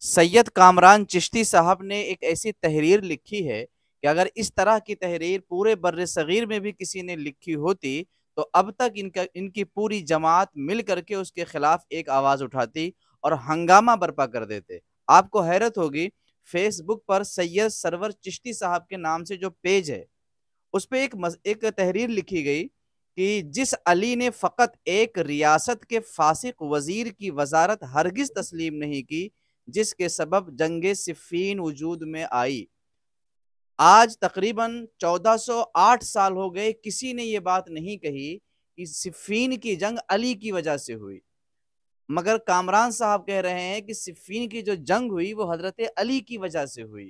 सैयद कामरान चिश्ती साहब ने एक ऐसी तहरीर लिखी है कि अगर इस तरह की तहरीर पूरे बर्रे सगीर में भी किसी ने लिखी होती तो अब तक इनकी पूरी जमात मिल करके उसके खिलाफ एक आवाज़ उठाती और हंगामा बर्पा कर देते। आपको हैरत होगी, फेसबुक पर सैयद सरवर चिश्ती साहब के नाम से जो पेज है उस पे एक तहरीर लिखी गई कि जिस अली ने फ़कत एक रियासत के फासिक वज़ीर की वज़ारत हरगिज़ तस्लीम नहीं की, जिसके सबब जंगे सिफ़ीन वजूद में आई। आज तकरीबन 1408 साल हो गए, किसी ने ये बात नहीं कही कि सिफ़ीन की जंग अली की वजह से हुई। मगर कामरान साहब कह रहे हैं कि सिफ़ीन की जो जंग हुई वो हज़रत अली की वजह से हुई,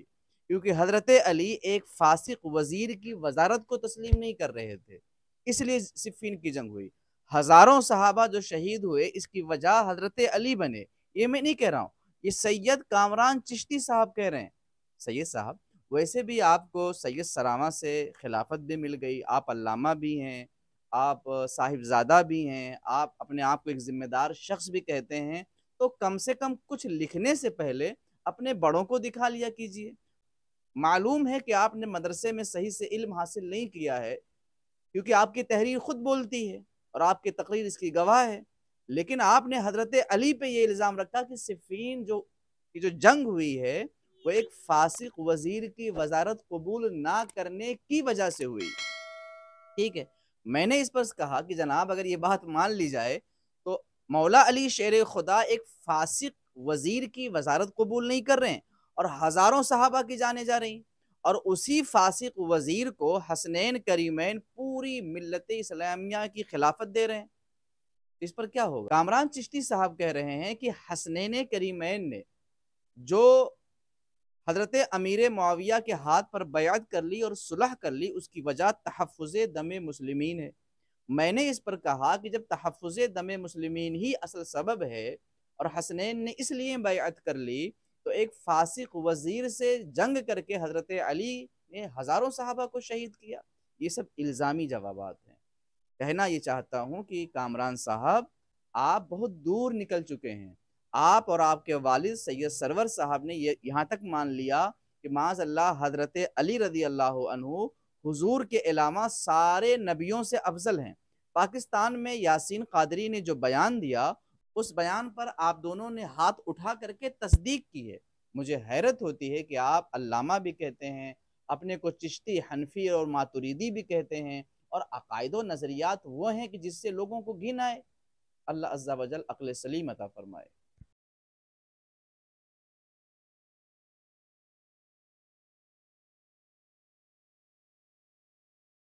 क्योंकि हज़रत अली एक फासिक वज़ीर की वज़ारत को तस्लीम नहीं कर रहे थे, इसलिए सिफ़ीन की जंग हुई। हज़ारों सहाबा जो शहीद हुए इसकी वजह हज़रत अली बने। ये मैं नहीं कह रहा हूँ, ये सैयद कामरान चिश्ती साहब कह रहे हैं। सैयद साहब, वैसे भी आपको सैयद सरामा से खिलाफत भी मिल गई, आप अल्लामा भी हैं, आप साहिबजादा भी हैं, आप अपने आप को एक ज़िम्मेदार शख्स भी कहते हैं, तो कम से कम कुछ लिखने से पहले अपने बड़ों को दिखा लिया कीजिए। मालूम है कि आपने मदरसे में सही से इल्म हासिल नहीं किया है, क्योंकि आपकी तहरीर खुद बोलती है और आपकी तकरीर इसकी गवाह है। लेकिन आपने हज़रत अली पे ये इल्ज़ाम रखा कि सिफ़ीन की जो जंग हुई है, वो एक फासिक वज़ीर की वज़ारत कबूल ना करने की वजह से हुई। ठीक है, मैंने इस पर कहा कि जनाब अगर ये बात मान ली जाए तो मौला अली शेर खुदा एक फासिक वजीर की वजारत कबूल नहीं कर रहे हैं और हजारों सहाबा की जाने जा रही, और उसी फासिक वजीर को हसनैन करीमैन पूरी मिल्लत इस्लामिया की खिलाफत दे रहे हैं। इस पर क्या होगा? कामरान चिश्ती साहब कह रहे हैं कि हसनैन करीमैन ने जो हजरत अमीर मुआविया के हाथ पर बयात कर ली और सुलह कर ली, उसकी वजह तहफ़्फ़ुज़ दम मुस्लिमीन है। मैंने इस पर कहा कि जब तहफ़्फ़ुज़ दम मुस्लिमीन ही असल सबब है और हसनैन ने इसलिए बैअत कर ली, तो एक फासिक वज़ीर से जंग करके हज़रत अली ने हज़ारों सहाबा को शहीद किया। ये सब इल्ज़ामी जवाबात हैं। कहना ये चाहता हूँ कि कामरान साहब, आप बहुत दूर निकल चुके हैं। आप और आपके वालिद सैयद सरवर साहब ने ये यहाँ तक मान लिया कि माज़अल्लाह हज़रत अली रज़ी अल्लाह अन्हु हुज़ूर के अलावा सारे नबियों से अफ़ज़ल हैं। पाकिस्तान में यासीन क़ादरी ने जो बयान दिया, उस बयान पर आप दोनों ने हाथ उठा करके तस्दीक की है। मुझे हैरत होती है कि आप अल्लामा भी कहते हैं, अपने को चिश्ती, हनफी और मातुरीदी भी कहते हैं, और अकायद व नज़रियात वो हैं कि जिससे लोगों को घिन आए। अल्लाह अज़्ज़ा वजल अक्ल सलीम अता फरमाए।